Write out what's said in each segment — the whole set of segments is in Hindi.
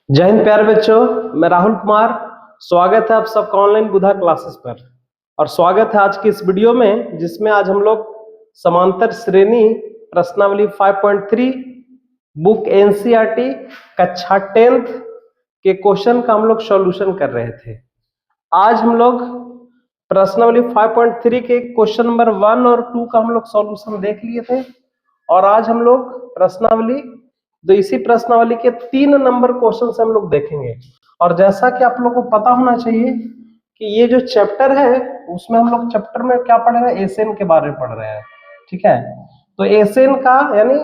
जय हिंद प्यारे बच्चों, मैं राहुल कुमार। स्वागत है आप सबका ऑनलाइन बुधा क्लासेस पर। और स्वागत है आज की इस वीडियो में, जिसमें आज हम लोग समांतर श्रेणी प्रश्नावली 5.3 बुक एनसीईआरटी कक्षा 10th के क्वेश्चन का हम लोग सॉल्यूशन कर रहे थे। आज हम लोग प्रश्नावली 5.3 के क्वेश्चन नंबर 1 और 2 का हम लोग सॉल्यूशन देख लिए थे। और आज हम लोग प्रश्नावली इसी प्रश्नावली के 3 नंबर क्वेश्चन से हम लोग देखेंगे। और जैसा कि आप लोगों को पता होना चाहिए कि ये जो चैप्टर है उसमें हम लोग चैप्टर में क्या पढ़ रहे हैं, एसएन के बारे में पढ़ रहे हैं। ठीक है, तो एसएन का यानी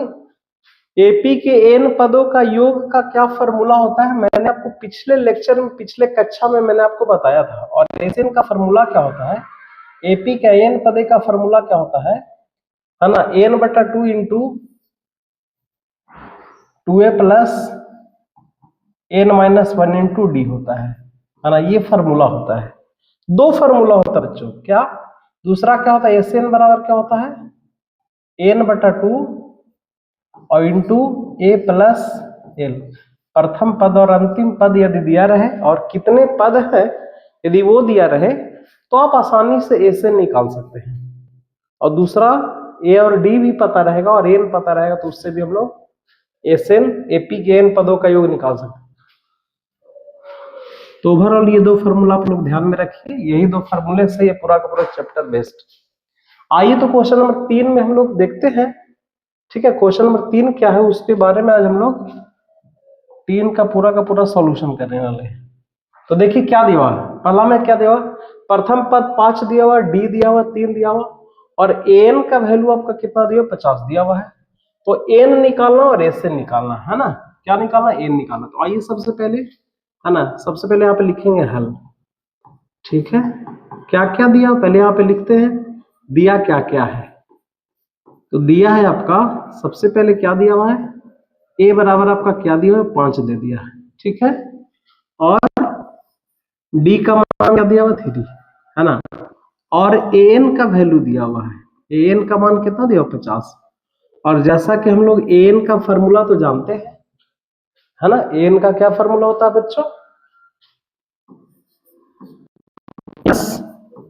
एपी के एन पदों का योग का क्या फॉर्मूला होता है, मैंने आपको पिछले लेक्चर में, पिछले कक्षा में मैंने आपको बताया था। और एसएन का फॉर्मूला क्या होता है, एपी का एन पदे का फॉर्मूला क्या होता है ना, n/2 into 2a plus n-1 into D होता है ना। ये फॉर्मूला होता है। 2 फॉर्मूला होता है बच्चों। क्या दूसरा क्या होता है, एसएन बराबर क्या होता है, n/2 और इंटू a प्लस l। प्रथम पद और अंतिम पद यदि दिया रहे और कितने पद है यदि वो दिया रहे तो आप आसानी से एसएन निकाल सकते हैं। और दूसरा ए और डी भी पता रहेगा और एन पता रहेगा तो उससे भी हम लोग एसएन एपी के एन पदों का योग निकाल सकते हैं। तो ओवरऑल ये 2 फार्मूला आप लोग ध्यान में रखिए। यही 2 फार्मूले से ये पूरा का पूरा चैप्टर बेस्ड। आइए तो क्वेश्चन नंबर 3 में हम लोग देखते हैं। ठीक है, क्वेश्चन नंबर 3 क्या है उसके बारे में आज हम लोग 3 का पूरा सॉल्यूशन करने वाले हैं। तो देखिए क्या दिया हुआ है। पहला में क्या दिया हुआ, प्रथम पद 5 दिया हुआ, डी दिया हुआ 3 दिया हुआ और एन का वैल्यू आपका कितना दिया, 50 दिया हुआ है। तो एन निकालना और एसएन निकालना है ना। क्या निकालना, एन निकालना। तो आइए सबसे पहले है ना, सबसे पहले यहाँ पे लिखेंगे हल। ठीक है, क्या क्या दिया पहले यहाँ पे लिखते हैं, दिया क्या क्या है। तो दिया है आपका सबसे पहले क्या दिया हुआ है, ए बराबर आपका क्या दिया है, 5 दे दिया है। ठीक है, और डी का मान क्या दिया हुआ, 3 है ना। और एन का वैल्यू दिया हुआ है, एन का मान कितना दिया, 50। और जैसा कि हम लोग एन का फॉर्मूला तो जानते हैं है ना, एन का क्या फॉर्मूला होता है बच्चों,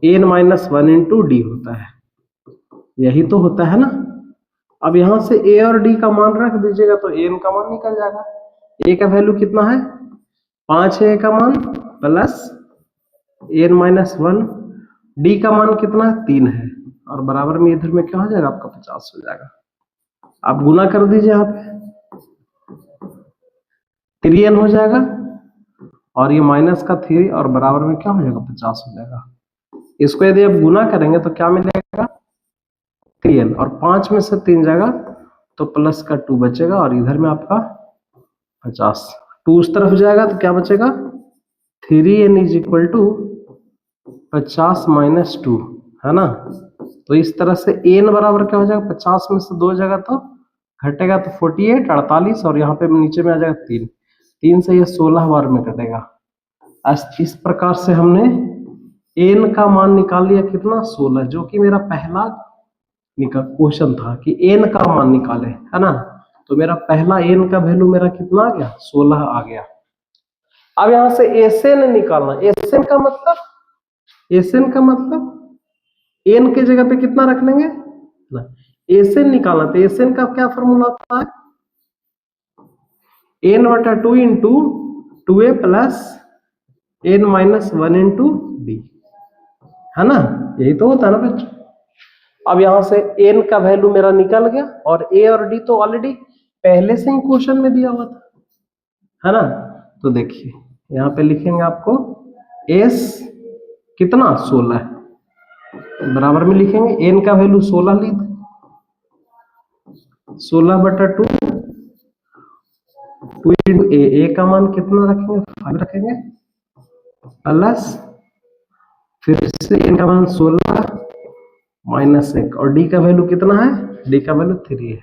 n-1 इंटू डी होता है। यही तो होता है ना। अब यहां से ए और डी का मान रख दीजिएगा तो एन का मान निकल जाएगा। ए का वैल्यू कितना है, 5 है ए का मान, प्लस n-1, डी का मान कितना है, 3 है। और बराबर में इधर में क्या हो जाएगा आपका, 50 हो जाएगा। आप गुना कर दीजिए, यहाँ पे 3n हो जाएगा और ये माइनस का 3 और बराबर में क्या हो जाएगा, 50 हो जाएगा। इसको यदि आप गुना करेंगे तो क्या मिलेगा, 3n और 5 में से 3 जाएगा तो प्लस का 2 बचेगा और इधर में आपका 50, 2 उस तरफ जाएगा तो क्या बचेगा, 3n is equal to 50 minus 2 है ना। तो इस तरह से n बराबर क्या हो जाएगा, 50 में से 2 जाएगा तो घटेगा तो 48, 48 और यहाँ पे नीचे में आ जाएगा 3 से ये 16 बार में कटेगा। इस प्रकार से हमने n का मान निकाल लिया कितना, 16, जो कि मेरा पहला क्वेश्चन था कि n का मान निकाले है ना। तो मेरा पहला n का वैल्यू मेरा कितना आ गया, 16 आ गया। अब यहां से एसएन निकालना, एसएन का मतलब, एसएन का मतलब n के जगह पे कितना रख लेंगे ना, एसएन निकालना। तो एसएन का क्या फॉर्मूला होता है, n/2 into 2a plus n-1 into D है ना। यही तो होता है ना बच्चों। अब यहां से n का वैल्यू मेरा निकल गया और a और d तो ऑलरेडी पहले से ही क्वेश्चन में दिया हुआ था है ना। तो देखिए यहाँ पे लिखेंगे आपको s कितना, 16 है, बराबर में लिखेंगे n का वैल्यू 16 ली, 16/2 2 इंटू a का मान कितना रखेंगे, 5 रखेंगे, प्लस फिर से n का मान 16 माइनस 1 और d का वैल्यू कितना है, d का वैल्यू 3 है।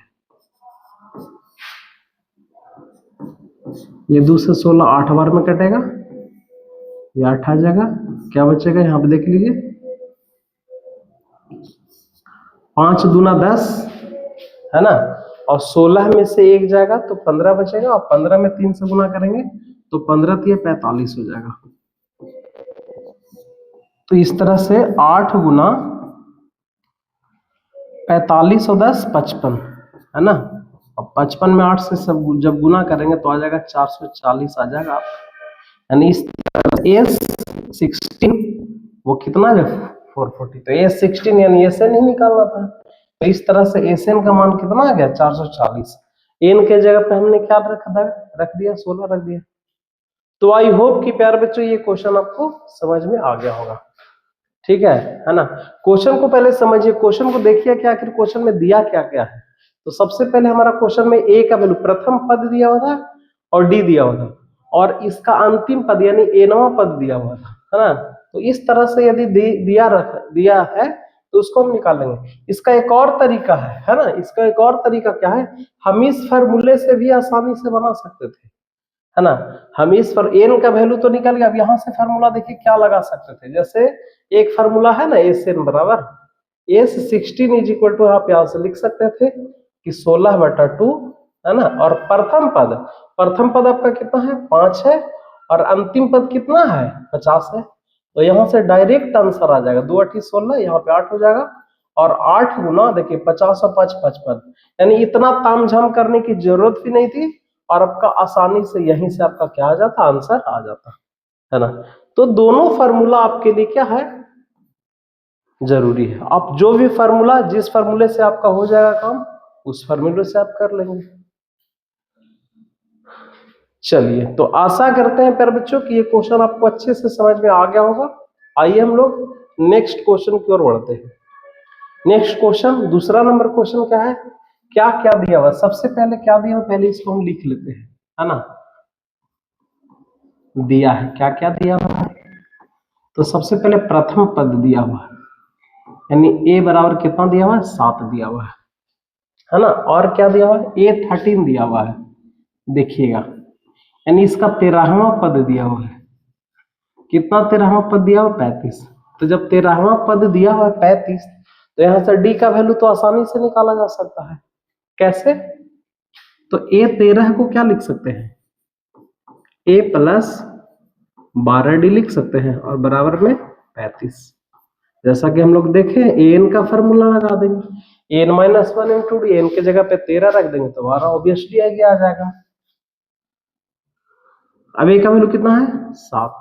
ये 2 से 16 8 बार में कटेगा, ये 8 आ जाएगा। क्या बचेगा यहाँ पे देख लीजिए, 5 दूना 10 है ना। और 16 में से 1 जाएगा तो 15 बचेगा, और 15 में 3 से गुना करेंगे तो 15 3 45 हो जाएगा। तो इस तरह से 8 गुना 45 और 10 55 है ना। अब 55 में 8 से सब जब गुना करेंगे तो आ जाएगा 440 आ जाएगा। यानी इस S16 वो कितना है 440, तो S16 यानी SN ही निकालना था। तो इस तरह से SN का मान कितना आ गया 440। N के जगह पे हमने क्या रख दिया 16 रख दिया। तो आई होप कि प्यारे बच्चों ये क्वेश्चन आपको समझ में आ गया होगा, ठीक है ना। क्वेश्चन को पहले समझिए, क्वेश्चन को देखिए कि आखिर क्वेश्चन में दिया क्या क्या है। तो सबसे पहले हमारा क्वेश्चन में ए का वैल्यू प्रथम पद दिया हुआ था और डी दिया हुआ था, और इसका अंतिम पद यानी एनवां पद दिया हुआ था, है ना। तो इस तरह से यदि दिया है तो उसको हम निकालेंगे। इसका एक और तरीका है ना। इसका एक और तरीका क्या है, हम इस फार्मूले से भी आसानी से बना सकते थे, है ना। हम इस पर एन का वैल्यू तो निकल गया, अब यहाँ से फार्मूला देखिए क्या लगा सकते थे। जैसे एक फार्मूला है ना एस एन बराबर S16 इज इक्वल टू, आप यहाँ से लिख सकते थे कि 16/2, है ना। और प्रथम पद आपका कितना है 5 है, और अंतिम पद कितना है 50 है। तो यहाँ से डायरेक्ट आंसर आ जाएगा 2 8 16, यहाँ पे 8 हो जाएगा, और 8 गुना देखिए 50 और 5 55, यानी इतना तामझाम करने की जरूरत भी नहीं थी, और आपका आसानी से यहीं से आपका क्या आ जाता आंसर आ जाता, है ना। तो दोनों फार्मूला आपके लिए क्या है जरूरी है। आप जो भी फार्मूला, जिस फार्मूले से आपका हो जाएगा काम, उस फार्मूले से आप कर लेंगे। चलिए, तो आशा करते हैं प्यारे बच्चों कि ये क्वेश्चन आपको अच्छे से समझ में आ गया होगा। आइए हम लोग नेक्स्ट क्वेश्चन की ओर बढ़ते हैं। नेक्स्ट क्वेश्चन, दूसरा नंबर क्वेश्चन क्या है, क्या क्या दिया हुआ। सबसे पहले क्या दिया हुआ, पहले इसको हम लिख लेते हैं, है ना। दिया है, क्या क्या दिया हुआ है। तो सबसे पहले प्रथम पद दिया हुआ है, यानी ए बराबर कितना दिया हुआ है 7 दिया हुआ है ना। और क्या दिया हुआ है A13 दिया हुआ है, देखिएगा, यानी इसका 13वां पद दिया हुआ है। कितना 13वां पद दिया हुआ 35। तो जब 13वां पद दिया हुआ है 35, तो यहां से डी का वैल्यू तो आसानी से निकाला जा सकता है। कैसे, तो A13 को क्या लिख सकते हैं, A + 12D लिख सकते हैं, और बराबर में 35। जैसा कि हम लोग देखें an का फॉर्मूला लगा देंगे, n - 1 × d, n के जगह पे 13 रख देंगे तो 12 ऑब्वियसली आ जाएगा। अब a का वैल्यू कितना है 7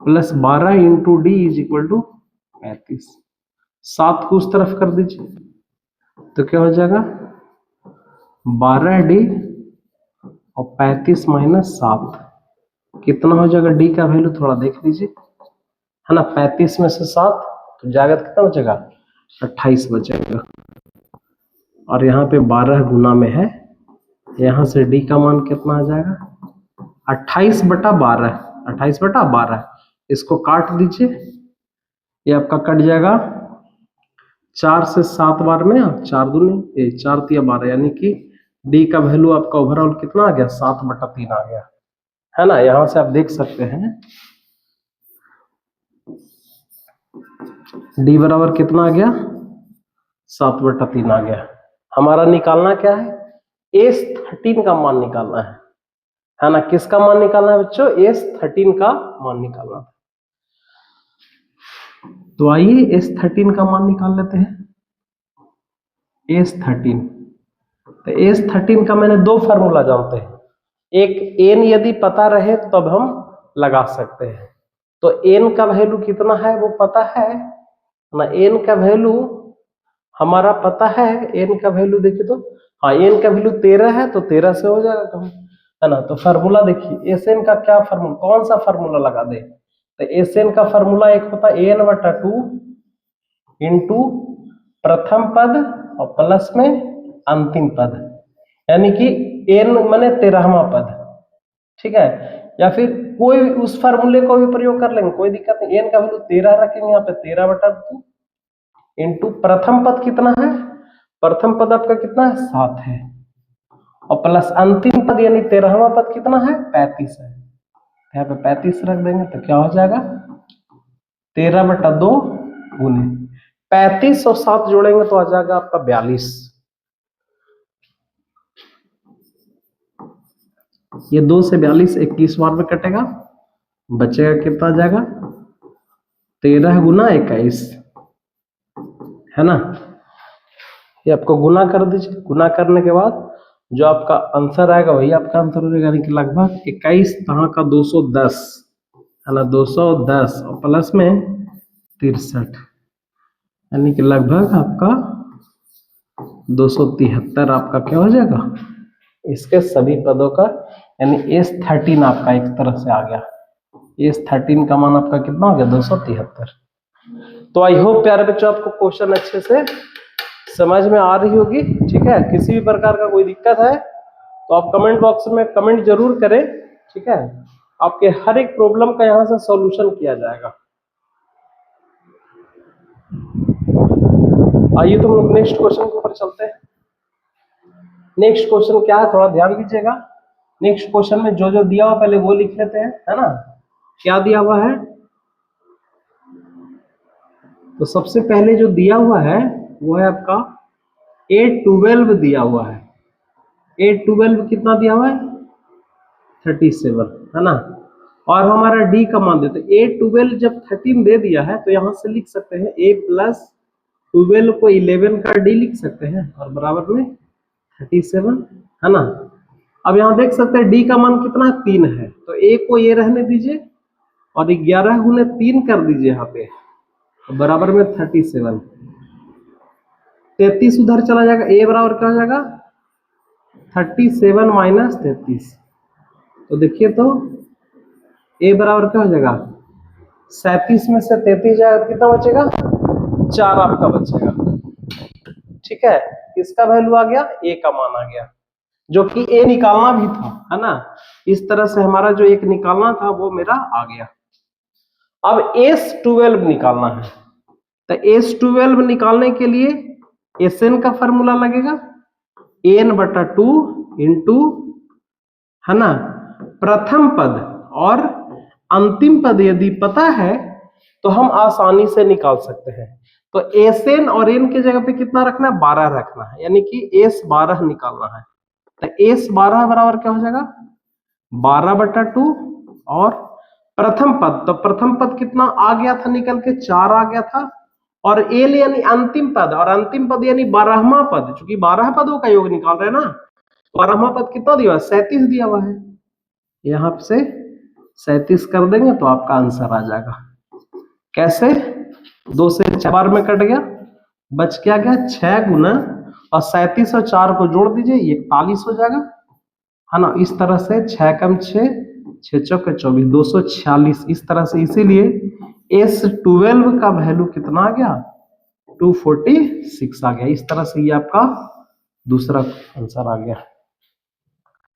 + 12 × d = 35। 7 को उस तरफ कर दीजिए तो क्या हो जाएगा 12d और 35 - 7 कितना हो जाएगा। d का वैल्यू थोड़ा देख लीजिए, है ना। 35 में से 7 तो जाएगा कितना बचेगा 28 बचेगा, और यहाँ पे 12 गुना में है, यहाँ से d का मान कितना आ जाएगा 28/12। 28/12 इसको काट दीजिए, ये आपका कट जाएगा 4 से 7 बार में, 4 दूनी 4 × 12, यानी कि d का वैल्यू आपका ओवरऑल कितना आ गया 7/3 आ गया, है ना। यहां से आप देख सकते हैं d बराबर कितना आ गया 7/3 आ गया। हमारा निकालना क्या है S13 का मान निकालना है ना। किसका मान निकालना है बच्चों, S13 का मान निकालना है। तो आइए S13 का मान निकाल लेते हैं। S13, तो S13 का मैंने 2 फार्मूला जानते हैं, एक n यदि पता रहे तब हम लगा सकते हैं। तो n का वैल्यू कितना है वो पता है ना, n का वैल्यू हमारा पता है। n का वैल्यू देखिए तो, हाँ n का वैल्यू 13 है तो 13 से हो जाएगा कम, है ना। तो फार्मूला देखिए Sn का क्या फार्मूला, कौन सा फार्मूला लगा दे। तो Sn का फार्मूला एक होता है n/2 × प्रथम पद और प्लस में अंतिम पद, यानी कि n माने 13वां पद, ठीक है। या फिर कोई उस फार्मूले को भी प्रयोग कर लेंगे, कोई दिक्कत नहीं। n का वैल्यू 13 रखेंगे, यहाँ पे 13/2 इंटू प्रथम पद कितना है, प्रथम पद आपका कितना है 7 है, और प्लस अंतिम पद यानी 13वां पद कितना है 35 है। यहाँ पे 35 रख देंगे तो क्या हो जाएगा 13/2 गुने 35 और 7 जोड़ेंगे तो आ जाएगा आपका 42। ये 2 से 42 21 बार में कटेगा, बचेगा कितना आ जाएगा 13 गुना 21, है ना। ये आपको गुना कर दीजिए, गुना करने के बाद जो आपका आंसर आएगा वही आपका आंसर हो जाएगा, यानी कि लगभग 21 तरह का 210, है ना, 210 और प्लस में 63, यानी कि लगभग आपका 273 आपका क्या हो जाएगा इसके सभी पदों का, यानी S13 आपका एक तरह से आ गया। S13 का मान आपका कितना हो गया 273। तो आई होप प्यारे बच्चों आपको क्वेश्चन अच्छे से समझ में आ रही होगी। ठीक है, किसी भी प्रकार का कोई दिक्कत है तो आप कमेंट बॉक्स में कमेंट जरूर करें। ठीक है, आपके हर एक प्रॉब्लम का यहाँ से सॉल्यूशन किया जाएगा। आइए तो हम लोग नेक्स्ट क्वेश्चन के ऊपर चलते हैं। नेक्स्ट क्वेश्चन क्या है, थोड़ा ध्यान दीजिएगा। नेक्स्ट क्वेश्चन में जो जो दिया हुआ पहले वो लिख लेते हैं, है ना। क्या दिया हुआ है, तो सबसे पहले जो दिया हुआ है वो है आपका A12 दिया हुआ है। A12 कितना दिया हुआ है 37, है ना। और हमारा D का मान देते हैं। A12 जब 13 दे दिया है तो यहां से लिख सकते हैं A प्लस 12 को 11 का D लिख सकते हैं और बराबर में 37, है ना। अब यहाँ देख सकते हैं D का मान कितना है 3 है, तो A को ये रहने दीजिए और 11 गुने 3 कर दीजिए यहाँ पे, तो बराबर में 37। 33 उधर चला जाएगा, A बराबर क्या हो जाएगा 37 माइनस 33, तो देखिए तो A बराबर क्या हो जाएगा 37 में से 33 जाएगा, कितना बचेगा 4 आपका बचेगा। ठीक है, किसका वैल्यू आ गया A का मान आ गया, जो कि A निकालना भी था, है ना। इस तरह से हमारा जो एक निकालना था वो मेरा आ गया। अब S12 निकालना है, तो S12 निकालने के लिए Sn का फॉर्मूला लगेगा n/2 इंटू, है ना, प्रथम पद और अंतिम पद यदि पता है तो हम आसानी से निकाल सकते हैं। तो Sn और n की जगह पे कितना रखना है 12 रखना है, यानी कि S12 निकालना है। तो S12 बराबर क्या हो जाएगा 12/2 और प्रथम पद, तो प्रथम पद कितना आ गया था निकल के 4 आ गया था, और एल यानी अंतिम पद, और अंतिम पद यानी 12वां पद, क्योंकि 12 पदों का योग निकाल रहे हैं ना। 12वां पद कितना दिया हुआ 37 दिया हुआ है, यहाँ से 37 कर देंगे तो आपका आंसर आ जाएगा। कैसे 2 से 4 बार में कट गया, बच क्या गया 6 गुना, और 37 और 4 को जोड़ दीजिए 41 हो जाएगा, है ना। इस तरह से 6 कम 6, 6 चौके 24, 246 इस तरह से। इसीलिए S12 का वैल्यू कितना आ गया 246 आ गया। इस तरह से ये आपका दूसरा आंसर आ गया।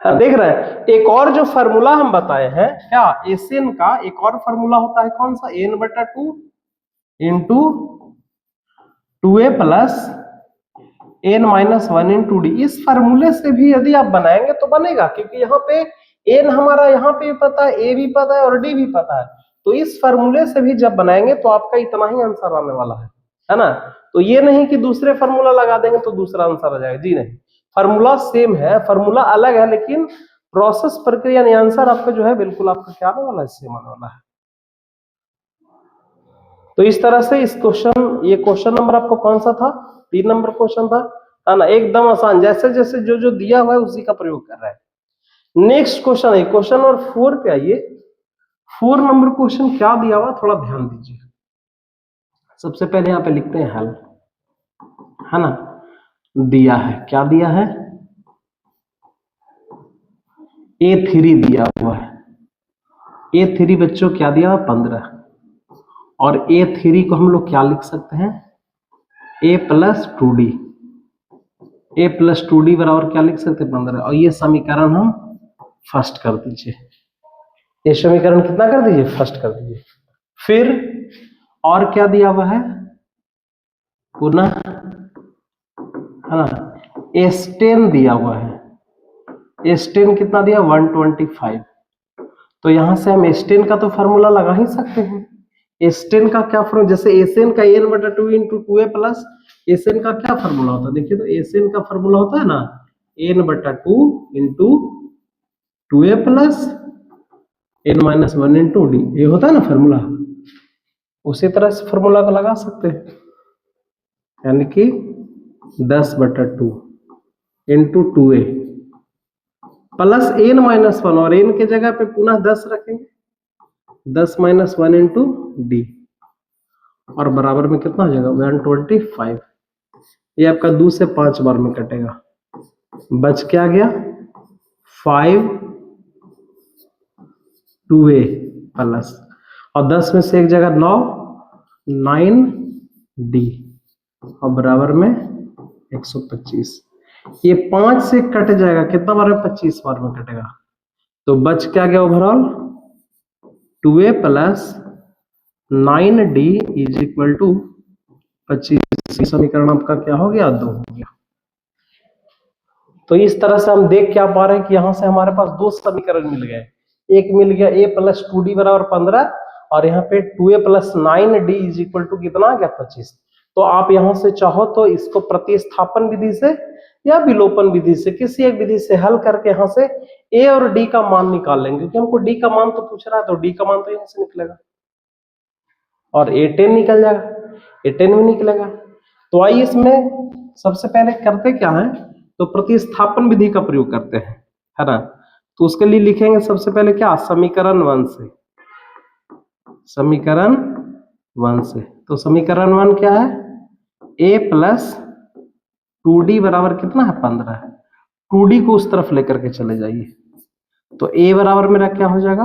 हाँ, देख रहे हैं, एक और जो फार्मूला हम बताए हैं क्या Sn का एक और फार्मूला होता है, कौन सा n/2 into 2a plus n-1 into d। इस फार्मूले से भी यदि आप बनाएंगे तो बनेगा, क्योंकि यहाँ पे n हमारा यहाँ पे भी पता है, a भी पता है और d भी पता है। तो इस फार्मूले से भी जब बनाएंगे तो आपका इतना ही आंसर आने वाला है ना। तो ये नहीं कि दूसरे फार्मूला लगा देंगे तो दूसरा आंसर आ जाएगा, जी नहीं, फार्मूला सेम है, फार्मूला अलग है, लेकिन प्रोसेस प्रक्रिया यानी आंसर आपका जो है बिल्कुल आपका क्या आने वाला है सेम आने वाला है। तो इस तरह से इस क्वेश्चन, ये क्वेश्चन नंबर आपको कौन सा था 3 नंबर क्वेश्चन था, है ना। एकदम आसान, जैसे जैसे जो जो दिया हुआ है उसी का प्रयोग कर रहा है। नेक्स्ट क्वेश्चन है क्वेश्चन नंबर 4 पे आइए। 4 नंबर क्वेश्चन क्या दिया हुआ थोड़ा ध्यान दीजिए। सबसे पहले यहाँ पे लिखते हैं हल, है ना। दिया है, क्या दिया है A3 दिया हुआ है। A3 बच्चों क्या दिया हुआ 15, और A3 को हम लोग क्या लिख सकते हैं A plus 2D, A plus 2D बराबर क्या लिख सकते हैं 15, और ये समीकरण हम फर्स्ट कर दीजिए। ये समीकरण कितना कर दीजिए फर्स्ट कर दीजिए। फिर और क्या दिया हुआ है पुनः, है ना, S10 दिया हुआ है। S10 कितना दिया 125, तो यहां से हम S10 का तो फॉर्मूला लगा ही सकते हैं। एस्टेन का क्या फॉर्मूला, जैसे एसएन का एन बटा 2 इंटू 2a प्लस एसएन का क्या फॉर्मूला होता है, देखिए तो एसएन का फॉर्मूला होता है ना एन बटा 2 into 2a plus n minus 1 into d, ये होता है ना फॉर्मूला। उसी तरह से फॉर्मूला को लगा सकते हैं, यानी कि 10 बटा 2 into 2a plus n minus 1, और एन के जगह पे पुनः 10 रखेंगे, 10 माइनस 1 इंटू डी, और बराबर में कितना हो जाएगा 125। ये आपका 2 से 5 बार में कटेगा, बच क्या गया 5 2a प्लस, और 10 में से एक जगह 9 9d, और बराबर में 125। ये 5 से कट जाएगा, कितना बार में 25 बार में कटेगा, तो बच क्या गया overall 2a plus 9d is equal to 25। समीकरण आपका क्या हो गया 2 हो गया। तो इस तरह से हम देख क्या पा रहे हैं कि यहां से हमारे पास दो समीकरण मिल गए, एक मिल गया a प्लस 2d बराबर 15, और यहाँ पे 2a plus 9d is equal to कितना आ गया 25। तो आप यहां से चाहो तो इसको प्रतिस्थापन विधि से या विलोपन विधि से, किसी एक विधि से हल करके यहाँ से a और d का मान निकाल लेंगे, क्योंकि हमको d का मान तो पूछ रहा है, तो d का मान तो यहीं से निकलेगा, और a10 निकल जाएगा, a10 भी निकलेगा। तो आइए इसमें सबसे पहले करते क्या है, तो प्रतिस्थापन विधि का प्रयोग करते हैं, है ना। तो उसके लिए लिखेंगे सबसे पहले क्या, समीकरण 1 से, समीकरण 1 से। तो समीकरण 1 क्या है, a प्लस 2d बराबर कितना है 15 है, 2d को उस तरफ लेकर के चले जाइए, तो a बराबर मेरा क्या हो जाएगा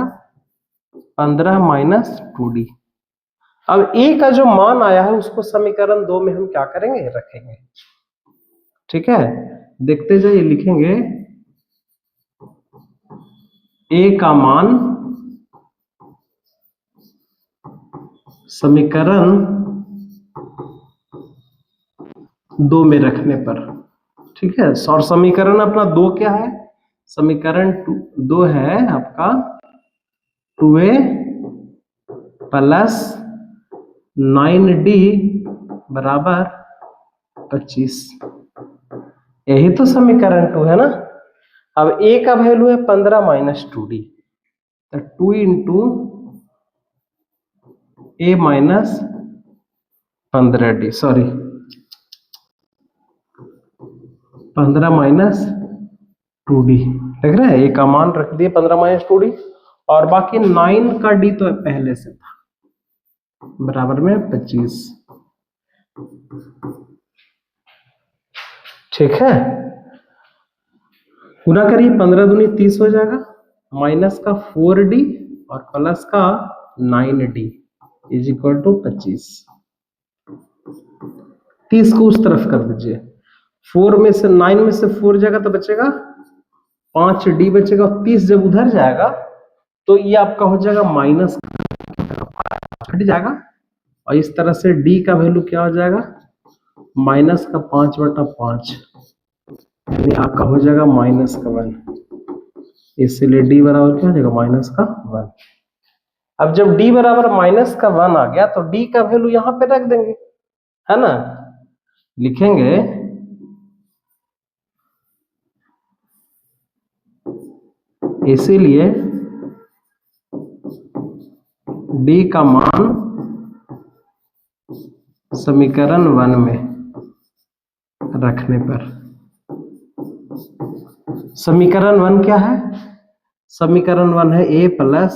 15 माइनस 2d। अब a का जो मान आया है उसको समीकरण 2 में हम क्या करेंगे, रखेंगे, ठीक है। देखते जाइए, लिखेंगे a का मान समीकरण 2 में रखने पर, ठीक है। और समीकरण अपना 2 क्या है, समीकरण 2 है आपका 2a प्लस 9d बराबर 25, यही तो समीकरण 2 है ना। अब a का वैल्यू है 15 माइनस 2d, तो 2 into a minus 15d, sorry 15 minus 2d, देख रहे हैं a का मान रख दिए 15 माइनस 2d, और बाकी 9 का d तो पहले से था, बराबर में 25, ठीक है। गुना करिए, 15 दूनी 30 हो जाएगा, माइनस का 4d और प्लस का 9d इज इक्वल टू 25। 30 को उस तरफ कर दीजिए, 4 में से 9 में से 4 जाएगा तो बचेगा 5d बचेगा, 30 जब उधर जाएगा तो ये आपका हो जाएगा माइनस हट जाएगा, और इस तरह से d का वैल्यू क्या हो जाएगा माइनस का 5/5, यानी आपका हो जाएगा माइनस का 1, इसलिए d बराबर क्या हो जाएगा माइनस का 1। अब जब d बराबर माइनस का 1 आ गया तो d का वैल्यू यहां पे रख देंगे, है ना। लिखेंगे इसीलिए d का मान समीकरण 1 में रखने पर, समीकरण 1 क्या है, समीकरण 1 है a plus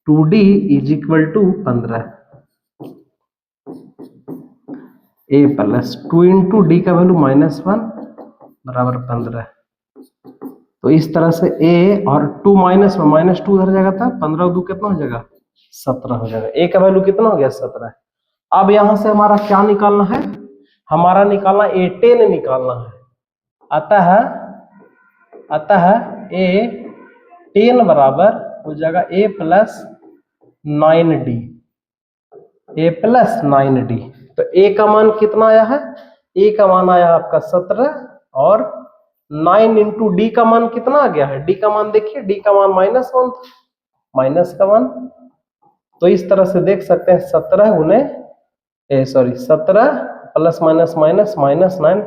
2d is equal to 15, a plus 2 into d का वैल्यू -1 बराबर 15। तो इस तरह से a और 2 माइनस में -2 उधर जाएगा था, 15 2 कितना हो जाएगा 17 हो जाएगा, a का वैल्यू कितना हो गया 17। अब यहां से हमारा क्या निकालना है, हमारा निकालना a10 निकालना है, अतः a10 बराबर हो जाएगा a plus 9d, a plus 9d। तो a का मान कितना आया है, a का मान आया आपका 17, और 9 इंटू डी का मान कितना आ गया है, d का मान देखिए, d का मान -1 था, -1, तो इस तरह से देख सकते हैं 17 प्लस माइनस माइनस माइनस 9,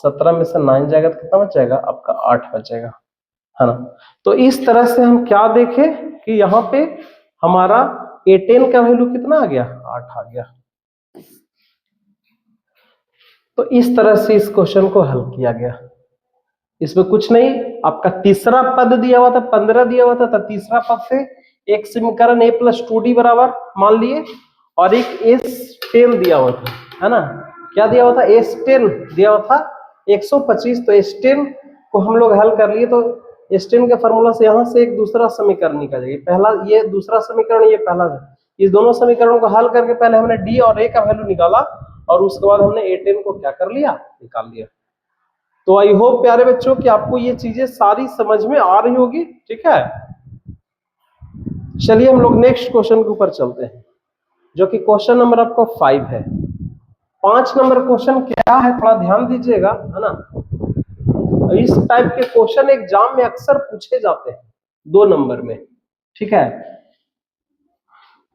17 में से 9 जाएगा तो कितना बचेगा आपका 8 बचेगा, है ना। तो इस तरह से हम क्या देखें कि यहाँ पे हमारा A10 का वैल्यू कितना आ गया, 8 आ गया। तो इस तरह से इस क्वेश्चन को हल किया गया। इसमें कुछ नहीं, आपका तीसरा पद दिया हुआ था 15 दिया हुआ था, तो तीसरा पद से एक समीकरण a + 2d बराबर मान लिए, और एक S10 दिया हुआ था, है ना। क्या दिया हुआ था, S10 दिया हुआ था 125। तो S10 को हम लोग हल कर लिए, तो S10 के फॉर्मूला से यहाँ से एक दूसरा समीकरण निकल जाएगा। पहला ये दूसरा समीकरण, ये पहला है। इस दोनों समीकरणों को हल करके पहले हमने D और A का वैल्यू निकाला, और उसके बाद हमने A10 को क्या कर लिया, निकाल लिया। तो आई होप प्यारे बच्चों कि आपको ये चीजें सारी समझ में आ रही होगी, ठीक है। चलिए हम लोग नेक्स्ट क्वेश्चन के ऊपर चलते हैं, जो कि क्वेश्चन नंबर आपका 5 है। 5 नंबर क्वेश्चन क्या है, थोड़ा ध्यान दीजिएगा, है ना। इस टाइप के क्वेश्चन एग्जाम में अक्सर पूछे जाते हैं 2 नंबर में, ठीक है।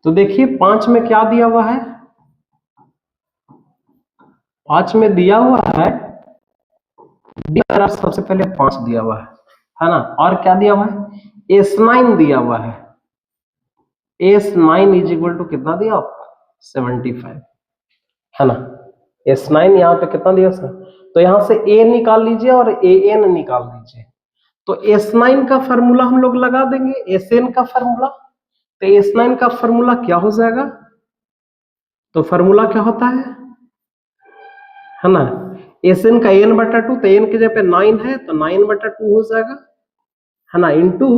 तो देखिए 5 में क्या दिया हुआ है, 5 में दिया हुआ है सबसे पहले 5 दिया हुआ है ना। और क्या दिया हुआ है, S9 दिया हुआ है। S9 इज इक्वल टू कितना दिया आपको, 75, है ना। S9 यहाँ पे कितना दिया सर, तो यहां से A निकाल लीजिए और AN निकाल लीजिए। तो S9 का फॉर्मूला हम लोग लगा देंगे SN का फॉर्मूला। तो S9 का फॉर्मूला क्या हो जाएगा, तो फॉर्मूला क्या होता है ना, SN का n/2, तो n की जगह पे 9 है तो 9/2 हो जाएगा, है ना, इंटू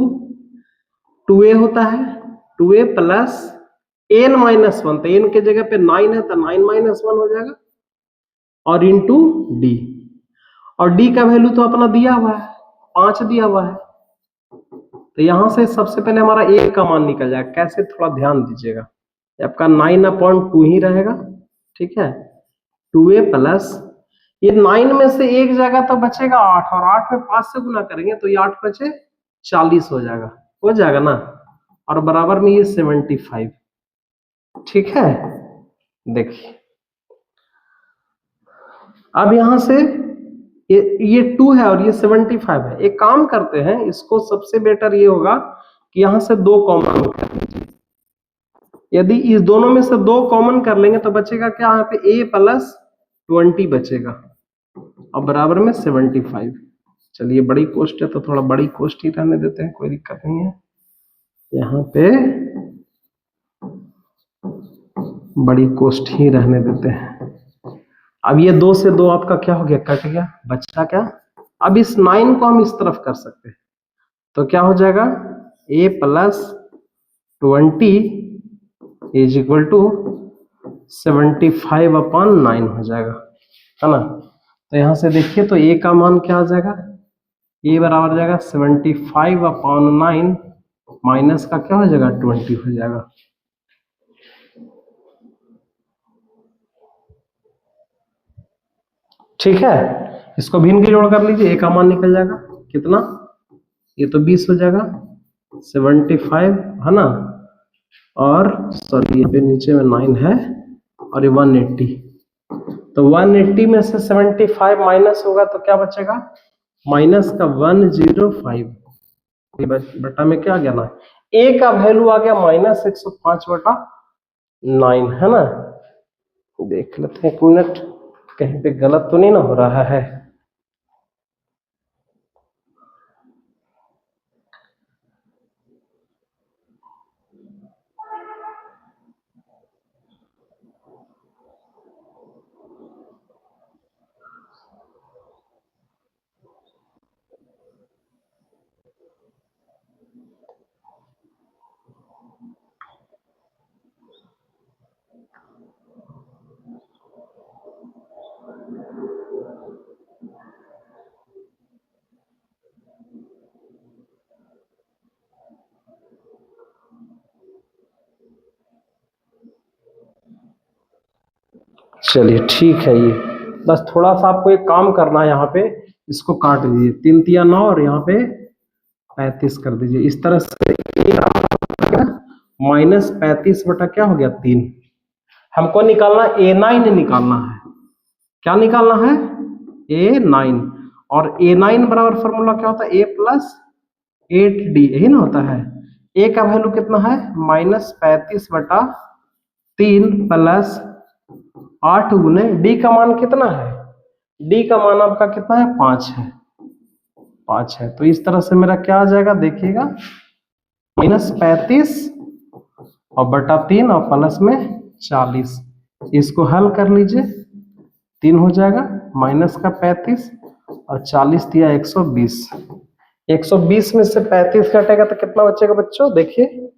2a होता है, 2a प्लस n-1, तो n की जगह पे 9 है तो 9-1 हो जाएगा, और इंटू d। और d का वैल्यू तो अपना दिया हुआ है, 5 दिया हुआ है। तो यहां से सबसे पहले हमारा a का मान निकल जाएगा। कैसे, थोड़ा ध्यान दीजिएगा, आपका 9/2 ही रहेगा, ठीक है। 2a प्लस ये 9 में से एक जाएगा तो बचेगा 8, और 8 में 5 से गुना करेंगे तो ये 8 बचे 40 हो जाएगा ना, और बराबर में ये 75, ठीक है। देखिए अब यहां से ये 2 है और ये 75 है। एक काम करते हैं, इसको सबसे बेटर ये होगा कि यहां से 2 कॉमन कर लीजिए। यदि इस दोनों में से 2 कॉमन कर लेंगे तो बचेगा क्या, यहाँ पे a + 20 बचेगा, और बराबर में 75। चलिए बड़ी कोष्ट है तो थोड़ा बड़ी कोष्ट ही रहने देते हैं, कोई दिक्कत नहीं है। यहाँ पे बड़ी कोष्ट ही रहने देते हैं। अब ये 2 से 2 आपका क्या हो गया, कट गया, बचा क्या। अब इस 9 को हम इस तरफ कर सकते हैं, तो क्या हो जाएगा, a + 20 इज इक्वल टू 75/9 हो जाएगा, है ना। तो यहां से देखिए तो a का मान क्या आ जाएगा, a बराबर हो जाएगा 75/9 माइनस का क्या हो जाएगा, 20 हो जाएगा। ठीक है, इसको भिन्न की जोड़ कर लीजिए, a का मान निकल जाएगा कितना, ये तो 20 हो जाएगा, 75, है ना, और सॉरी ये पे नीचे में 9 है, और ये 180। तो 180 में से 75 माइनस होगा तो क्या बचेगा, माइनस का 105 बटा में क्या आ गया ना, a का वैल्यू आ गया -105/9, है ना। देख लेते हैं 1 मिनट, कहीं पे गलत तो नहीं ना हो रहा है। चलिए ठीक है, ये बस थोड़ा सा आपको एक काम करना है, यहाँ पे इसको काट दीजिए, 3 × 9 और यहाँ पे 35 कर दीजिए, इस तरह से -35 बटा क्या हो गया 3। हमको निकालना A9 निकालना है। क्या निकालना है? A9। और A9 बराबर फॉर्मूला क्या होता है? A प्लस 8D, यही ना होता है। A का वैल्यू कितना है? -35 बटा 3 प्लस 8 गुने D का मान कितना है? D का मान आपका कितना है? 5 है। 5 है। तो इस तरह से मेरा क्या आ जाएगा देखिएगा, -35 और बटा 3 और प्लस में 40। इसको हल कर लीजिए, 3 हो जाएगा, माइनस का 35 और 40 दिया 120। 120 में से 35 घटेगा तो कितना बचेगा बच्चों? देखिए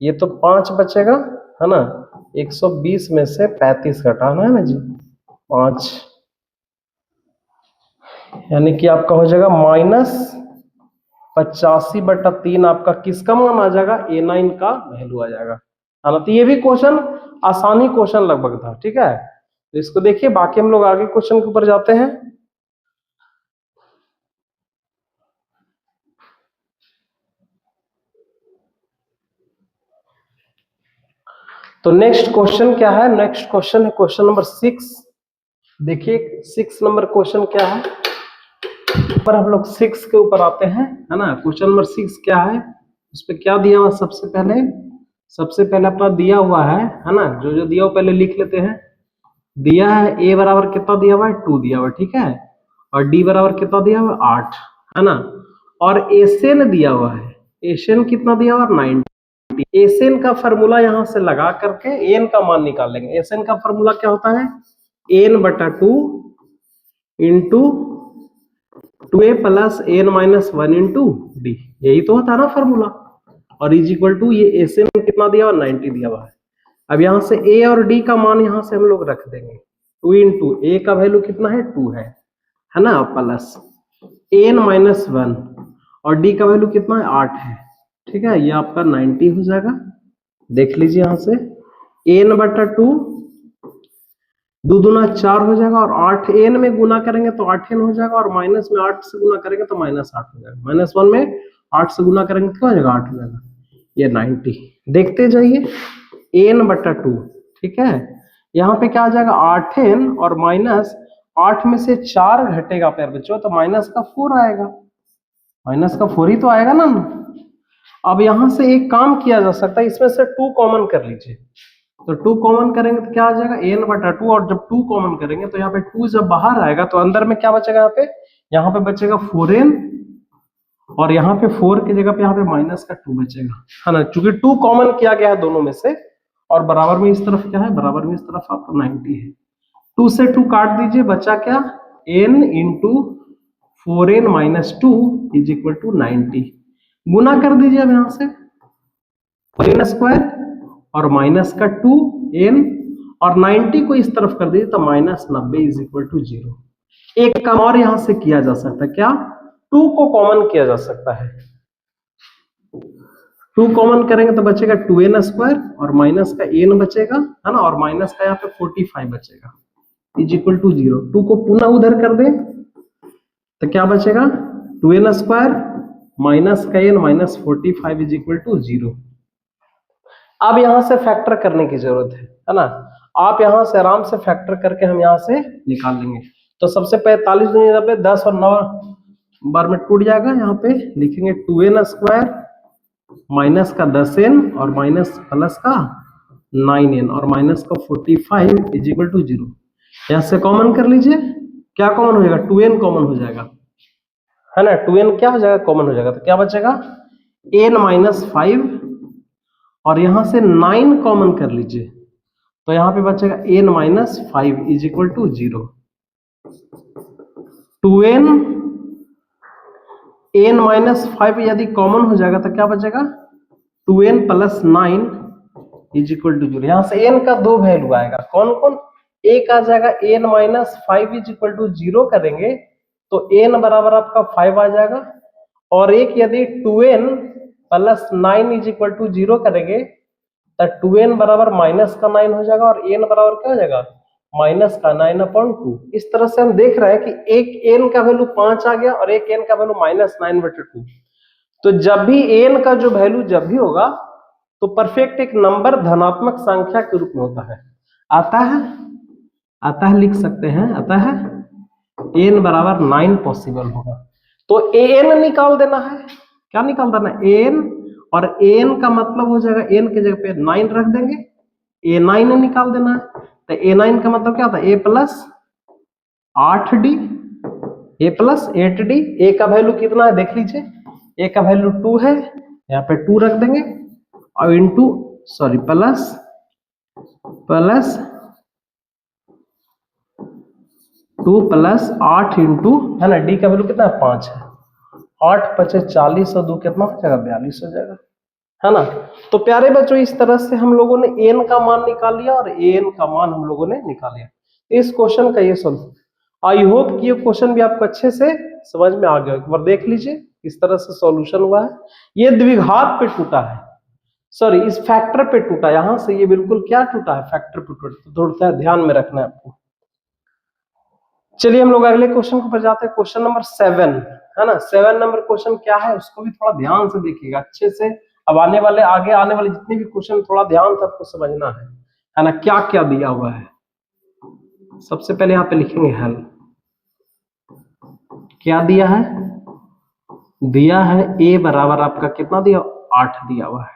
ये तो 5 बचेगा, है ना। 120 में से 35 घटाना है ना जी, 5, यानी कि आपका हो जाएगा -85 बटा 3। आपका किसका मान आ जाएगा? A9 का वैल्यू आ जाएगा, है ना। तो ये भी क्वेश्चन आसानी क्वेश्चन लगभग था, ठीक है। तो इसको देखिए, बाकी हम लोग आगे क्वेश्चन के ऊपर जाते हैं। तो नेक्स्ट क्वेश्चन क्या है? नेक्स्ट क्वेश्चन है क्वेश्चन नंबर 6। देखिए 6 नंबर क्वेश्चन क्या है, पर हम लोग 6 के ऊपर आते हैं, है ना। क्वेश्चन नंबर 6 क्या है, उस पर क्या दिया हुआ? सबसे पहले अपना दिया हुआ है ना। जो जो दिया हुआ पहले लिख लेते हैं। दिया है A बराबर कितना दिया हुआ है? 2 दिया हुआ है, ठीक है। और D बराबर कितना दिया हुआ है? 8, है ना। और एसएन दिया हुआ है, एसएन कितना दिया हुआ है? 90। एसएन का फॉर्मूला यहां से लगा करके एन का मान निकाल लेंगे। एसएन का फॉर्मूला क्या होता है? n बटा 2 into 2a plus n minus 1 into D, यही तो होता है ना फॉर्मूला। और इज इक्वल टू ये एसएन कितना दिया हुआ? 90 दिया हुआ है। अब यहाँ से a और d का मान यहाँ से हम लोग रख देंगे। 2 इंटू a का वैल्यू कितना है? 2 है ना, प्लस n माइनस 1 और d का वैल्यू कितना है? 8 है, ठीक है। ये आपका 90 हो जाएगा। देख लीजिए यहाँ से n बटा 2, 2 दूना 4 हो जाएगा, और 8 n में गुना करेंगे तो 8n हो जाएगा, और माइनस में 8 से गुना करेंगे तो -8 हो जाएगा। -1 में 8 से गुना करेंगे तो क्या हो जाएगा? 8 हो जाएगा। ये 90। देखते जाइए, n बटा 2, ठीक है। यहाँ पे क्या आ जाएगा? 8n और माइनस 8 में से 4 घटेगा प्यार बच्चों, तो माइनस का 4 आएगा। माइनस का 4 ही तो आएगा ना। अब यहां से एक काम किया जा सकता है, इसमें से 2 कॉमन कर लीजिए। तो 2 कॉमन करेंगे तो क्या आ जाएगा? n बटा 2। और जब 2 कॉमन करेंगे तो यहाँ पे 2 जब बाहर आएगा तो अंदर में क्या बचेगा? यहाँ पे बचेगा 4n, और यहाँ पे 4 की जगह पे यहाँ पे माइनस का 2 बचेगा, है ना। चूंकि 2 कॉमन किया गया है दोनों में से, और बराबर में इस तरफ क्या है? बराबर में इस तरफ आपका 90 है। 2 से 2 काट दीजिए, बचा क्या? n into 4n minus 2 is equal to 90। गुना कर दीजिए अब यहाँ से, n स्क्वायर और माइनस का 2n, और 90 को इस तरफ कर दीजिए तो -90 इज इक्वल टू 0। एक काम और यहां से किया जा सकता है, क्या? 2 को कॉमन किया जा सकता है। 2 कॉमन करेंगे तो बचेगा 2n स्क्वायर और माइनस का n बचेगा, है ना, और माइनस का यहाँ पे 45 बचेगा इज इक्वल टू 0। 2 को पुनः उधर कर दें तो क्या बचेगा? 2n स्क्वायर माइनस का n minus 45 is equal to 0। अब यहां से फैक्टर करने की जरूरत है ना। आप यहां से आराम से फैक्टर करके हम यहां से निकाल लेंगे। तो सबसे 45 दूनी पे 10 और 9 बार में टूट जाएगा। यहाँ पे लिखेंगे 2n स्क्वायर माइनस का 10n और माइनस प्लस का 9n और माइनस का 45 इज इक्वल टू 0। यहाँ से कॉमन कर लीजिए, क्या कॉमन हो जाएगा? 2n कॉमन हो जाएगा, है ना। 2n क्या हो जाएगा? कॉमन हो जाएगा। तो क्या बचेगा? n माइनस 5, और यहां से 9 कॉमन कर लीजिए तो यहां पे बचेगा n minus 5 is equal to 0। 2n n minus 5 यदि कॉमन हो जाएगा तो क्या बचेगा? 2n plus 9 is equal to 0। यहां से n का 2 वैल्यू आएगा, कौन कौन? एक आ जाएगा n minus 5 is equal to 0 करेंगे तो n बराबर आपका 5 आ जाएगा, और एक यदि 2n plus 9 is equal to 0 करेंगे तो 2n बराबर माइनस का 9 हो जाएगा, और n बराबर क्या हो जाएगा? माइनस का 9/2। इस तरह से हम देख रहे हैं कि एक n का वैल्यू 5 आ गया और एक n का वैल्यू -9/2। तो जब भी n का जो वैल्यू जब भी होगा तो परफेक्ट एक नंबर धनात्मक संख्या के रूप में होता है। अतः लिख सकते हैं, अतः n बराबर 9 पॉसिबल होगा। तो an निकाल देना है, क्या निकाल देना है n, और an का मतलब हो जाएगा n के जगह पे 9 रख देंगे, a9 निकाल देना है। तो a9 का मतलब क्या होता है a plus 8d, a plus 8d। a का वैल्यू कितना है देख लीजिए, a का वैल्यू 2 है, यहाँ पे 2 रख देंगे और इंटू प्लस 2 प्लस 8 इंटू, है ना, d का वैल्यू कितना है 5 है, 8 पचे 40 और 2 कितना हो जाएगा 42 हो जाएगा, है ना। तो प्यारे बच्चों इस तरह से हम लोगों ने n का मान निकाल लिया और an का मान हम लोगों ने निकाल लिया। इस क्वेश्चन का ये सोल्व, आई होप कि ये क्वेश्चन भी आपको अच्छे से समझ में आ गया। एक बार देख लीजिए इस तरह से सॉल्यूशन हुआ है। ये द्विघात पे टूटा है, सॉरी इस फैक्टर पे टूटा, यहां से ये बिल्कुल क्या टूटा है, फैक्टर पे टूटा, तो थोड़ा सा ध्यान में रखना है आपको। चलिए हम लोग अगले क्वेश्चन पर जाते हैं, क्वेश्चन नंबर 7, है ना। 7 नंबर क्वेश्चन क्या है उसको भी थोड़ा ध्यान से देखिएगा अच्छे से। अब आगे आने वाले जितने भी क्वेश्चन थोड़ा ध्यान से आपको समझना है ना, क्या क्या दिया हुआ है। सबसे पहले यहाँ पे लिखेंगे हल, क्या दिया है, a बराबर आपका कितना दिया 8 दिया हुआ है,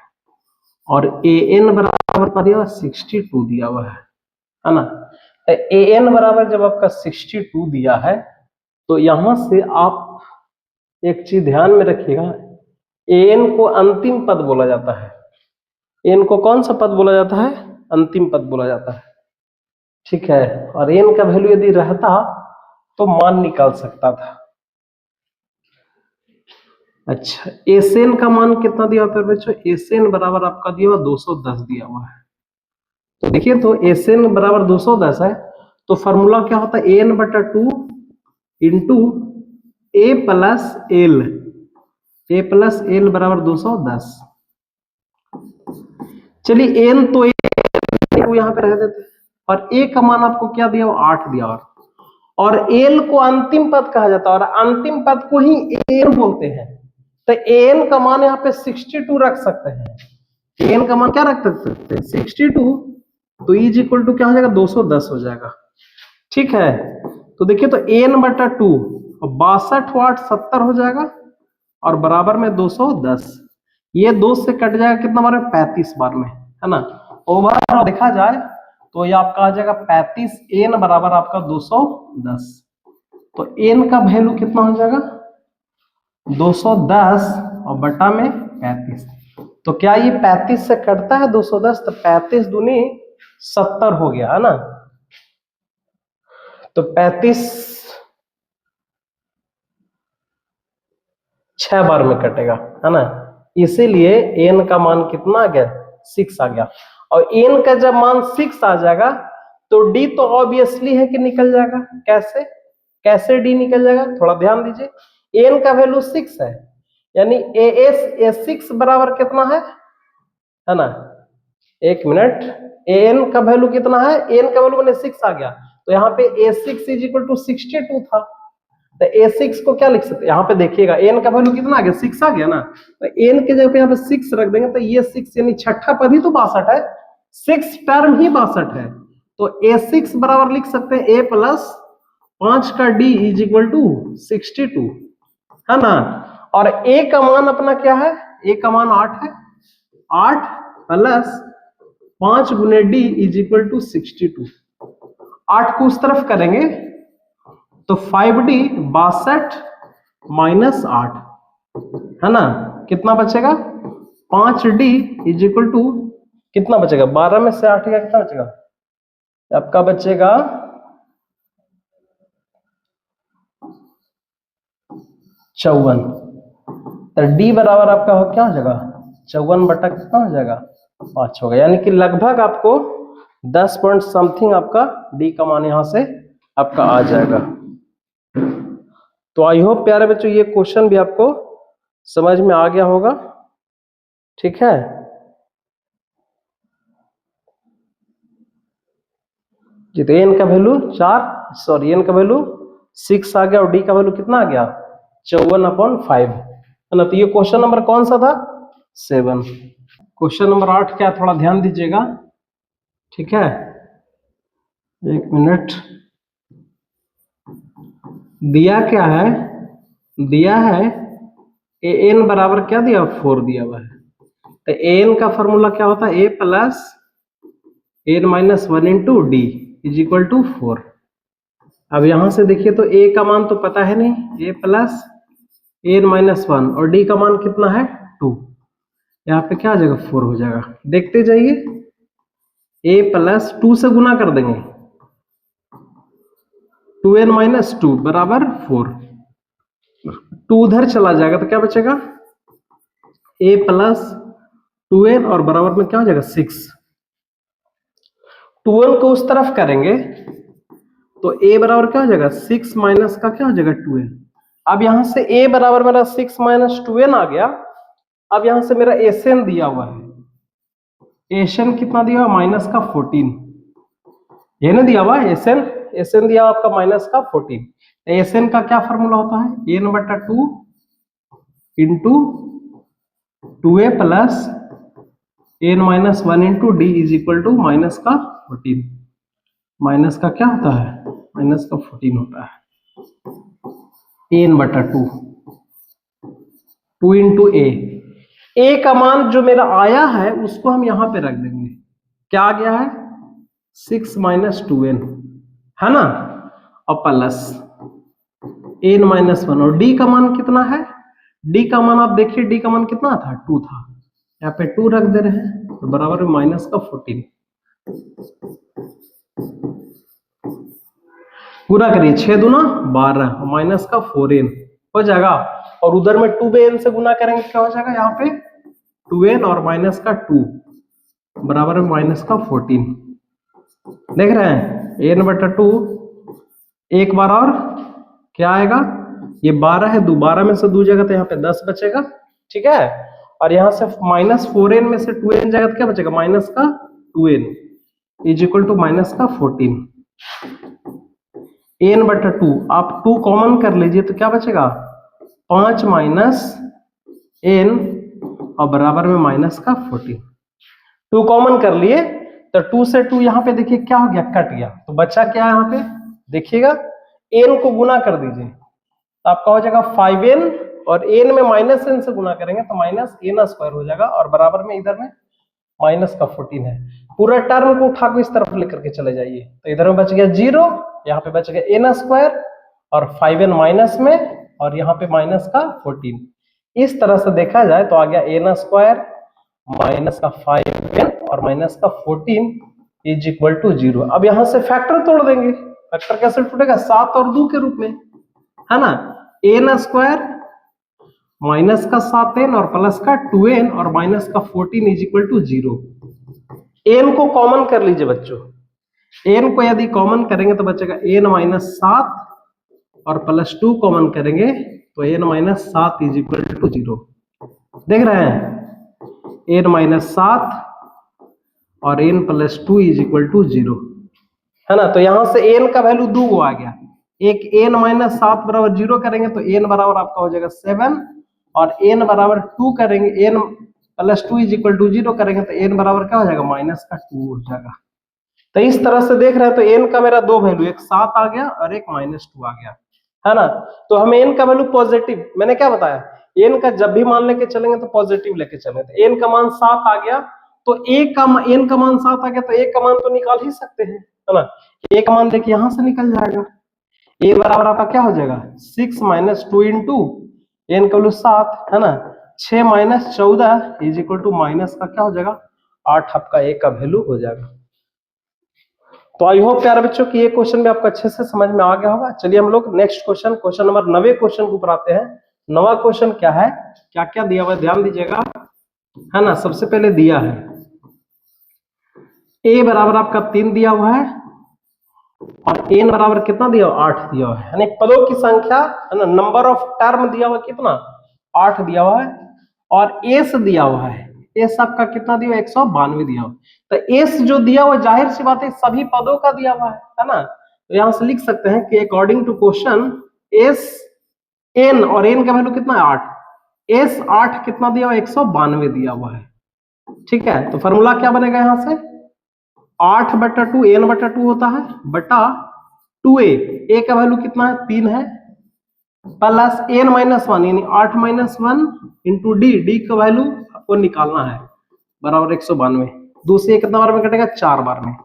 और an बराबर कितना दिया 62 दिया हुआ है ना। तो an बराबर जब आपका 62 दिया है, तो यहां से आप एक चीज ध्यान में रखिएगा, an को अंतिम पद बोला जाता है। n को कौन सा पद बोला जाता है, अंतिम पद बोला जाता है, ठीक है। और n का वैल्यू यदि रहता तो मान निकाल सकता था। अच्छा, एसएन का मान कितना दिया हुआ है बच्चों, एसएन बराबर आपका दिया हुआ 210 दिया हुआ है। तो देखिए, तो एसएन बराबर 210 है, तो फॉर्मूला क्या होता है, एन बटा 2 इंटू ए प्लस एल बराबर 210। चलिए एन तो यहाँ पे रह देते, और ए का मान आपको क्या दिया हुआ 8 दिया हुआ, और एल को अंतिम पद कहा जाता है, और अंतिम पद को ही एन बोलते हैं। तो एन का मान यहाँ पे 62 रख सकते हैं। एन का मान क्या रख सकते हैं 62, तो इज इक्वल टू क्या हो जाएगा 210 हो जाएगा, ठीक है। तो देखिए, तो एन बटा 2, 62 8 70 हो जाएगा, और बराबर में 210, ये 2 से कट जाएगा कितना बार में 35 बार में, है ना। ओवरऑल देखा जाए तो ये आपका आ जाएगा 35, एन बराबर आपका 210। तो एन का वैल्यू कितना हो जाएगा 210 और बटा में 35। तो क्या ये 35 से कटता है 210, तो 35 दूनी 70 हो गया, है ना। तो 35 6 बार में कटेगा, है ना। इसीलिए एन का मान कितना आ गया 6 आ गया। और एन का जब मान 6 आ जाएगा तो डी तो ऑब्वियसली है कि निकल जाएगा। कैसे डी निकल जाएगा, थोड़ा ध्यान दीजिए। एन का वैल्यू 6 है, यानी ए6 बराबर कितना है ना। एक मिनट, एन का वैल्यू कितना है, एन का वैल्यू मैंने 6 आ गया, तो यहाँ पे a6 इज इक्वल टू 62 था। तो a6 को क्या लिख सकते हैं, यहाँ पे देखिएगा एन का वैल्यू कितना आ गया 6 आ गया ना, तो एन के जगह पे यहाँ पे 6 रख देंगे, तो ये 6 यानी छठा पद ही तो 62 है, 6 टर्म ही 62 है। तो a6 बराबर लिख सकते हैं a प्लस 5 का d इज इक्वल टू 62, है ना। और a का मान अपना क्या है, a का मान 8 है, 8 प्लस 5 गुने d इज इक्वल टू 62। 8 को उस तरफ करेंगे तो 5d 62 माइनस 8, है ना, कितना बचेगा 5d इज इक्वल टू कितना बचेगा, 12 में से 8 का कितना बचेगा, आपका बचेगा 54। तो d बराबर आपका हो क्या हो जाएगा 54 बटा कितना हो जाएगा 5 होगा, यानी कि लगभग आपको 10 पॉइंट समथिंग आपका d का मान यहां से आपका आ जाएगा। तो आई होप प्यारे बच्चों ये क्वेश्चन भी आपको समझ में आ गया होगा, ठीक है। जी, तो एन का वैल्यू 4 एन का वैल्यू 6 आ गया, और डी का वैल्यू कितना आ गया 54/5, है ना। तो ये क्वेश्चन नंबर कौन सा था 7। क्वेश्चन नंबर 8 क्या है, थोड़ा ध्यान दीजिएगा, ठीक है, एक मिनट। दिया क्या है, दिया है एन बराबर क्या दिया, 4 दिया हुआ है। तो एन का फॉर्मूला क्या होता है, a plus n minus 1 into d is equal to 4। अब यहां से देखिए तो ए का मान तो पता है नहीं, ए प्लस एन माइनस 1 और डी का मान कितना है 2, यहाँ पे क्या आ जाएगा 4 हो जाएगा। देखते जाइए, ए प्लस 2 से गुना कर देंगे, 2n माइनस 2 बराबर 4, 2 उधर चला जाएगा तो क्या बचेगा, a प्लस 2n और बराबर में क्या हो जाएगा 6। 2n को उस तरफ करेंगे तो a बराबर क्या हो जाएगा 6 माइनस का क्या हो जाएगा 2n। अब यहां से a बराबर मेरा 6 माइनस 2n आ गया। अब यहां से मेरा एसएन दिया हुआ है, एसएन कितना दिया हुआ, माइनस का 14, ये ना दिया हुआ एसएन, एसएन दिया आपका माइनस का 14। एसएन का क्या फॉर्मूला होता है, n बटा 2 into 2a plus n minus 1 into d is equal to minus का 14। माइनस का क्या होता है, माइनस का 14 होता है, एन बटा 2, 2 इंटू ए का मान जो मेरा आया है उसको हम यहां पे रख देंगे, क्या आ गया है 6 माइनस 2n, है ना, और प्लस एन माइनस 1 और डी का मान कितना है, डी का मान आप देखिए, डी का मान कितना था 2 था, यहाँ पे 2 रख दे रहे हैं तो बराबर में माइनस का 14। पूरा करिए, 6 दूना 12 माइनस का 4n हो जाएगा, और उधर में 2n से गुना करेंगे क्या हो जाएगा, यहाँ पे 2n और माइनस का 2 बराबर में माइनस का 14। देख रहे हैं, n बटा 2 एक बार और क्या आएगा, ये 12 है, 12 में से 2 जाएगा तो यहाँ पे 10 बचेगा, ठीक है, और यहाँ से माइनस 4n में से 2n जाएगा तो क्या बचेगा, माइनस का 2n is equal to minus का 14। n बटा 2 आप 2 कॉमन कर लीजिए तो क्या बचेगा, 5 माइनस n और बराबर में माइनस का 14। 2 कॉमन कर लिए तो 2 से 2 यहाँ पे देखिए क्या हो गया, कट गया, तो बचा क्या यहाँ पे देखिएगा, n को गुना कर दीजिए तो आपका हो जाएगा 5n, और n में माइनस n से गुना करेंगे तो माइनस n स्क्वायर हो जाएगा, और बराबर में इधर में माइनस का 14 है। पूरा टर्म को उठा के इस तरफ लेकर के चले जाइए तो इधर में बच गया 0, यहाँ पे बच गया n स्क्वायर और 5n माइनस में, और यहाँ पे माइनस का 14। इस तरह से देखा जाए तो आ गया n स्क्वायर माइनस का 5n और माइनस का 14 इज इक्वल टू 0। अब यहाँ से फैक्टर तोड़ देंगे, फैक्टर कैसे टूटेगा, 7 और 2 के रूप में, है ना, n स्क्वायर माइनस का 7n और प्लस का 2n और माइनस का 14 इज इक्वल टू 0। n को कॉमन कर लीजिए बच्चों, n को यदि कॉमन करेंगे तो बचेगा n माइनस 7 और प्लस 2 कॉमन करेंगे तो n minus 7 is equal to 0। देख रहे हैं, n माइनस 7 और n plus 2 is equal to 0, है ना, तो यहां से n का वैल्यू 2 गो आ गया, एक n माइनस 7 बराबर 0 करेंगे तो n बराबर आपका हो जाएगा 7, और n बराबर 2 करेंगे, n plus 2 is equal to 0 करेंगे तो n बराबर क्या हो जाएगा, माइनस का 2 हो जाएगा। तो इस तरह से देख रहे हैं तो n का मेरा 2 वैल्यू, एक 7 आ गया और एक माइनस 2 आ गया, है ना, तो हमें n का वैल्यू पॉजिटिव, मैंने क्या बताया, n का जब भी मान लेके चलेंगे तो पॉजिटिव लेके चलेंगे, तो n का मान 7 आ गया तो n का मान 7 आ गया तो a का मान तो निकाल ही सकते हैं, है ना, a का मान देखिए यहां से निकल जाएगा, a बराबर आपका क्या हो जाएगा 6 माइनस 2 इंटू n का वैल्यू 7, है ना, 6 minus 14 is equal to minus का क्या हो जाएगा 8, आपका a का वैल्यू हो जाएगा। तो आई होप प्यारे बच्चों कि ये क्वेश्चन भी आपको अच्छे से समझ में आ गया होगा। चलिए हम लोग next question, question number 9 question के ऊपर आते हैं। 9वां क्वेश्चन क्या है, क्या क्या दिया हुआ है ध्यान दीजिएगा, है ना। सबसे पहले दिया है a बराबर आपका 3 दिया हुआ है और n बराबर कितना दिया हुआ 8 दिया हुआ है, यानी पदों की संख्या, है ना, नंबर ऑफ टर्म दिया हुआ कितना 8 दिया हुआ है, और s दिया हुआ है, s आपका कितना दिया हुआ 192 दिया हुआ है। तो s जो दिया हुआ जाहिर सी बात है सभी पदों का दिया हुआ है ना, तो यहां से लिख सकते हैं कि according to question s n और n का वैल्यू कितना है 8, s 8 कितना दिया हुआ 192 दिया हुआ है, ठीक है, तो फॉर्मूला क्या बनेगा यहां से 8/2 n/2 होता है बटा 2a, a का वैल्यू कितना है 3 है, प्लस n-1 यानी 8-1 इंटू डी का वैल्यू आपको निकालना है बराबर 192। दूसरे कितना बार में कटेगा 4 बार में,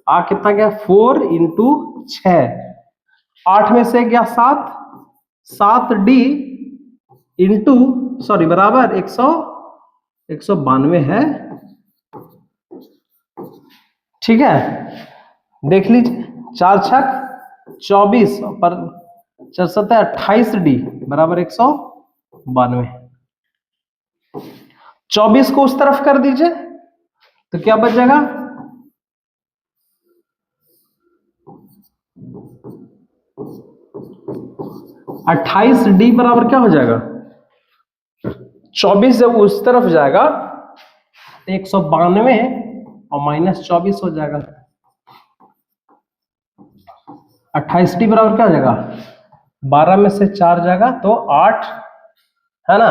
आ कितना गया 4 इंटू 6, 8 में से गया 7, 7d इंटू सॉरी बराबर 192 है। ठीक है, देख लीजिए 4 छक 24 पर 4 7 28d बराबर 192। 24 को उस तरफ कर दीजिए तो क्या बच जाएगा 28d बराबर क्या हो जाएगा 24 जब उस तरफ जाएगा तो 192 और -24 हो जाएगा। 28d बराबर क्या हो जाएगा 12 में से 4 जाएगा तो 8 है ना,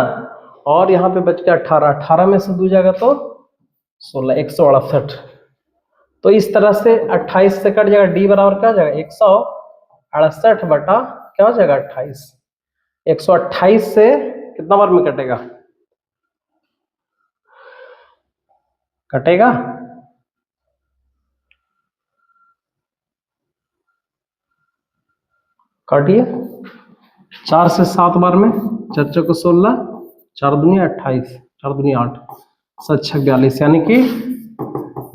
और यहाँ पे बच गया 18, 18 में से 2 जाएगा तो 16, 168। तो इस तरह से 28 से कट जाएगा, डी बराबर क्या हो जाएगा 168 बटा क्या हो जाएगा 28। 128 से कितना बार में कटेगा काटिए 4 से 7 बार में, 4 को 16, 4 दूनी 28, 4 दूनी 8, 7 6 42, यानी कि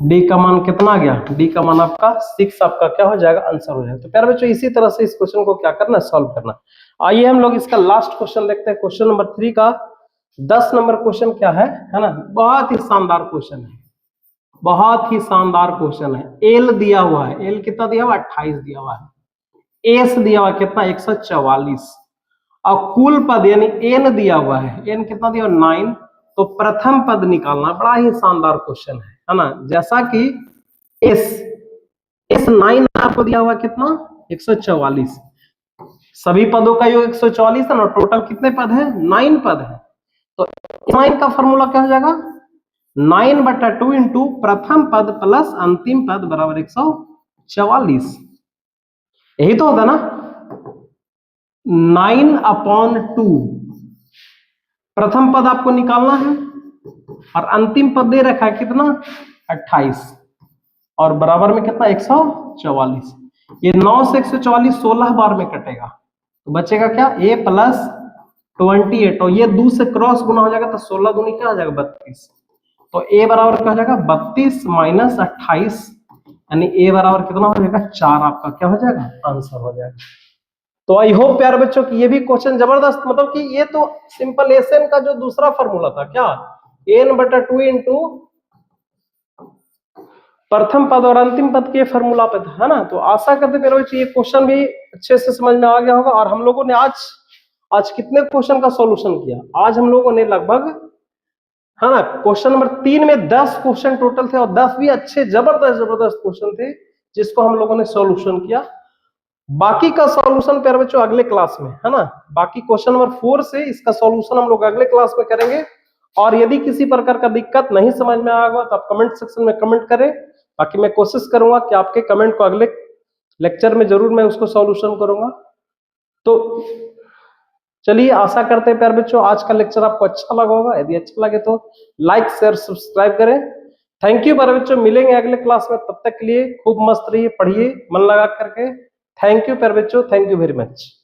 डी का मान कितना आ गया, डी का मान आपका 6 आपका क्या हो जाएगा आंसर हो जाएगा। तो प्यारे बच्चों इसी तरह से इस क्वेश्चन को क्या करना है सॉल्व करना। आइए हम लोग इसका लास्ट क्वेश्चन देखते हैं, क्वेश्चन नंबर 3 का 10 नंबर क्वेश्चन क्या है ना, बहुत ही शानदार क्वेश्चन है, बहुत ही शानदार क्वेश्चन है। एल दिया हुआ है, एल कितना दिया हुआ 28 दिया हुआ है, एस दिया हुआ कितना 144, और कुल पद यानी एन दिया हुआ है, एन कितना दिया हुआ 9, तो प्रथम पद निकालना। बड़ा ही शानदार क्वेश्चन है ना, जैसा कि एस 9 आपको दिया हुआ कितना 144, सभी पदों का योग 144 है ना, टोटल कितने पद है 9 पद है। तो 9 का फॉर्मूला क्या हो जाएगा 9/2 इंटू प्रथम पद प्लस अंतिम पद बराबर 144, यही तो होता ना 9/2, प्रथम पद आपको निकालना है और अंतिम पद दे रखा है कितना 28 और बराबर में कितना 144। ये 9 से 144 16 बार में कटेगा तो बचेगा क्या a प्लस 28, और ये 2 से क्रॉस गुना हो जाएगा तो 16 दूनी क्या हो जाएगा 32, तो a बराबर क्या हो जाएगा 32 माइनस 28, यानी a बराबर कितना हो जाएगा 4, आपका क्या हो जाएगा आंसर हो जाएगा। तो आई होप प्यारे बच्चों कि ये भी क्वेश्चन जबरदस्त, मतलब कि ये तो सिंपल एसएन का जो दूसरा फॉर्मूला था क्या n/2 इंटू प्रथम पद और अंतिम पद के फॉर्मूला पे था, है ना। तो आशा करते प्यारे बच्चों ये क्वेश्चन भी अच्छे से समझ में आ गया होगा। और हम लोगों ने आज कितने क्वेश्चन का सॉल्यूशन किया, आज हम लोगों ने लगभग, है ना, क्वेश्चन नंबर 3 में 10 क्वेश्चन टोटल थे और 10 भी अच्छे जबरदस्त क्वेश्चन थे जिसको हम लोगों ने सॉल्यूशन किया। बाकी का सॉल्यूशन प्यारे बच्चों अगले क्लास में, है ना, बाकी क्वेश्चन नंबर 4 से इसका सॉल्यूशन हम लोग अगले क्लास में करेंगे। और यदि किसी प्रकार का दिक्कत नहीं समझ में आएगा तो आप कमेंट सेक्शन में कमेंट करें, बाकी मैं कोशिश करूंगा कि आपके कमेंट को अगले लेक्चर में जरूर मैं उसको सॉल्यूशन करूंगा। तो चलिए आशा करते हैं प्यारे बच्चों आज का लेक्चर आपको अच्छा लगा होगा, यदि अच्छा लगे तो लाइक शेयर सब्सक्राइब करें। थैंक यू प्यारे बच्चों, मिलेंगे अगले क्लास में, तब तक के लिए खूब मस्त रहिए, पढ़िए मन लगा करके। थैंक यू प्यारे बच्चों, थैंक यू वेरी मच।